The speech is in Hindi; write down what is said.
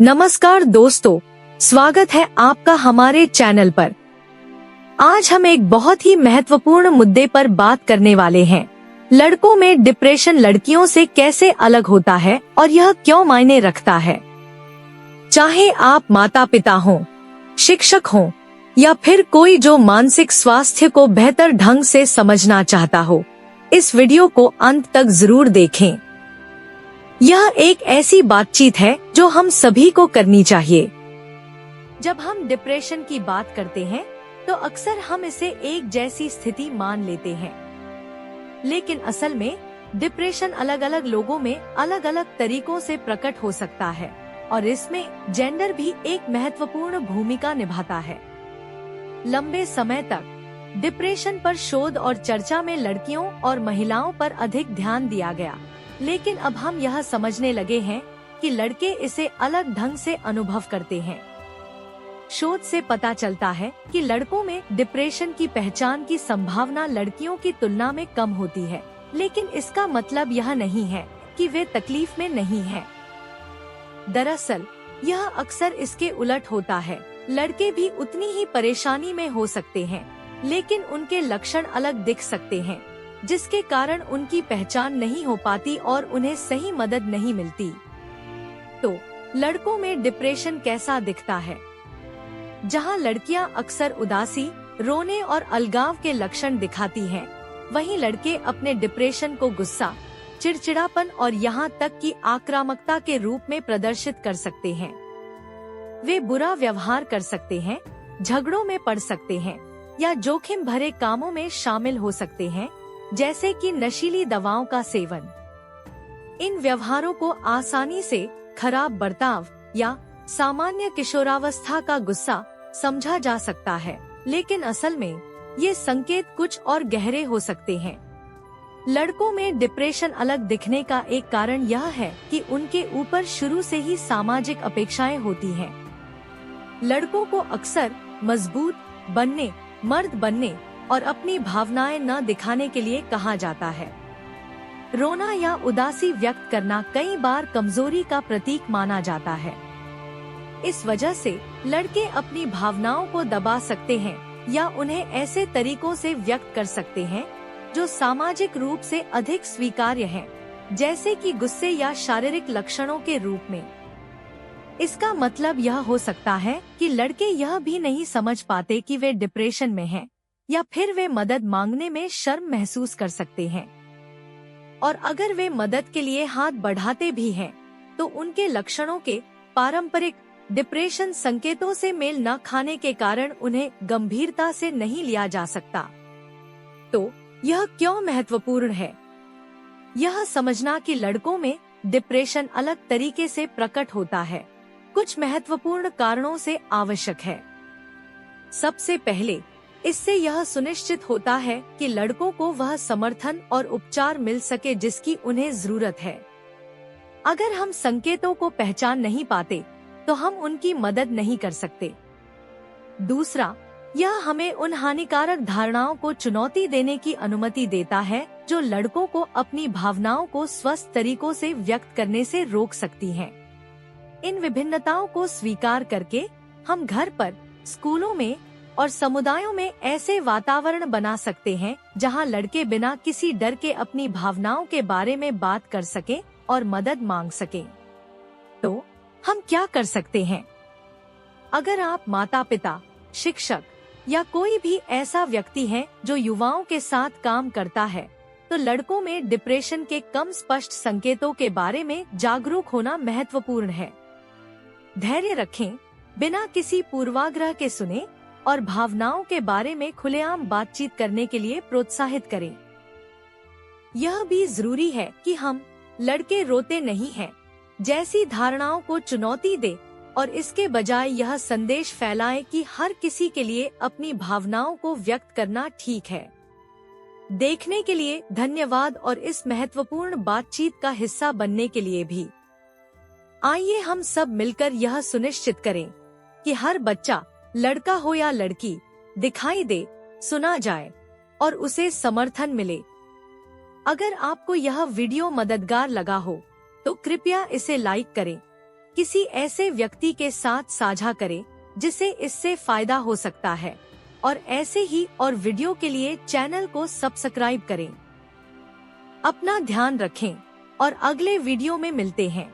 नमस्कार दोस्तों, स्वागत है आपका हमारे चैनल पर। आज हम एक बहुत ही महत्वपूर्ण मुद्दे पर बात करने वाले हैं। लड़कों में डिप्रेशन लड़कियों से कैसे अलग होता है और यह क्यों मायने रखता है। चाहे आप माता पिता हों, शिक्षक हों या फिर कोई जो मानसिक स्वास्थ्य को बेहतर ढंग से समझना चाहता हो, इस वीडियो को अंत तक जरूर देखें। यह एक ऐसी बातचीत है जो हम सभी को करनी चाहिए। जब हम डिप्रेशन की बात करते हैं तो अक्सर हम इसे एक जैसी स्थिति मान लेते हैं, लेकिन असल में डिप्रेशन अलग अलग लोगों में अलग अलग तरीकों से प्रकट हो सकता है और इसमें जेंडर भी एक महत्वपूर्ण भूमिका निभाता है। लंबे समय तक डिप्रेशन पर शोध और चर्चा में लड़कियों और महिलाओं पर अधिक ध्यान दिया गया, लेकिन अब हम यह समझने लगे हैं कि लड़के इसे अलग ढंग से अनुभव करते हैं। शोध से पता चलता है कि लड़कों में डिप्रेशन की पहचान की संभावना लड़कियों की तुलना में कम होती है, लेकिन इसका मतलब यह नहीं है कि वे तकलीफ में नहीं हैं। दरअसल यह अक्सर इसके उलट होता है। लड़के भी उतनी ही परेशानी में हो सकते हैं, लेकिन उनके लक्षण अलग दिख सकते हैं, जिसके कारण उनकी पहचान नहीं हो पाती और उन्हें सही मदद नहीं मिलती। तो लड़कों में डिप्रेशन कैसा दिखता है? जहां लड़कियां अक्सर उदासी, रोने और अलगाव के लक्षण दिखाती हैं, वहीं लड़के अपने डिप्रेशन को गुस्सा, चिड़चिड़ापन और यहां तक कि आक्रामकता के रूप में प्रदर्शित कर सकते हैं। वे बुरा व्यवहार कर सकते हैं, झगड़ों में पड़ सकते हैं या जोखिम भरे कामों में शामिल हो सकते हैं, जैसे कि नशीली दवाओं का सेवन। इन व्यवहारों को आसानी से खराब बर्ताव या सामान्य किशोरावस्था का गुस्सा समझा जा सकता है, लेकिन असल में ये संकेत कुछ और गहरे हो सकते हैं। लड़कों में डिप्रेशन अलग दिखने का एक कारण यह है कि उनके ऊपर शुरू से ही सामाजिक अपेक्षाएं होती हैं। लड़कों को अक्सर मजबूत बनने, मर्द बनने और अपनी भावनाएं न दिखाने के लिए कहा जाता है। रोना या उदासी व्यक्त करना कई बार कमजोरी का प्रतीक माना जाता है। इस वजह से लड़के अपनी भावनाओं को दबा सकते हैं या उन्हें ऐसे तरीकों से व्यक्त कर सकते हैं जो सामाजिक रूप से अधिक स्वीकार्य हैं, जैसे कि गुस्से या शारीरिक लक्षणों के रूप में। इसका मतलब यह हो सकता है कि लड़के यह भी नहीं समझ पाते कि वे डिप्रेशन में हैं, या फिर वे मदद मांगने में शर्म महसूस कर सकते हैं। और अगर वे मदद के लिए हाथ बढ़ाते भी हैं, तो उनके लक्षणों के पारंपरिक डिप्रेशन संकेतों से मेल न खाने के कारण उन्हें गंभीरता से नहीं लिया जा सकता। तो यह क्यों महत्वपूर्ण है? यह समझना कि लड़कों में डिप्रेशन अलग तरीके से प्रकट होता है, कुछ महत्वपूर्ण कारणों से आवश्यक है। सबसे पहले, इससे यह सुनिश्चित होता है कि लड़कों को वह समर्थन और उपचार मिल सके जिसकी उन्हें जरूरत है। अगर हम संकेतों को पहचान नहीं पाते, तो हम उनकी मदद नहीं कर सकते। दूसरा, यह हमें उन हानिकारक धारणाओं को चुनौती देने की अनुमति देता है जो लड़कों को अपनी भावनाओं को स्वस्थ तरीकों से व्यक्त करने से रोक सकती हैं। इन विभिन्नताओं को स्वीकार करके हम घर पर, स्कूलों में और समुदायों में ऐसे वातावरण बना सकते हैं जहां लड़के बिना किसी डर के अपनी भावनाओं के बारे में बात कर सकें और मदद मांग सकें। तो हम क्या कर सकते हैं? अगर आप माता पिता, शिक्षक या कोई भी ऐसा व्यक्ति है जो युवाओं के साथ काम करता है, तो लड़कों में डिप्रेशन के कम स्पष्ट संकेतों के बारे में जागरूक होना महत्वपूर्ण है। धैर्य रखें, बिना किसी पूर्वाग्रह के सुने और भावनाओं के बारे में खुलेआम बातचीत करने के लिए प्रोत्साहित करें। यह भी जरूरी है कि हम लड़के रोते नहीं हैं जैसी धारणाओं को चुनौती दे और इसके बजाय यह संदेश फैलाएं कि हर किसी के लिए अपनी भावनाओं को व्यक्त करना ठीक है। देखने के लिए धन्यवाद और इस महत्वपूर्ण बातचीत का हिस्सा बनने के लिए भी। आइए हम सब मिलकर यह सुनिश्चित करें कि हर बच्चा, लड़का हो या लड़की, दिखाई दे, सुना जाए और उसे समर्थन मिले। अगर आपको यह वीडियो मददगार लगा हो, तो कृपया इसे लाइक करें, किसी ऐसे व्यक्ति के साथ साझा करें जिसे इससे फायदा हो सकता है, और ऐसे ही और वीडियो के लिए चैनल को सब्सक्राइब करें। अपना ध्यान रखें और अगले वीडियो में मिलते हैं।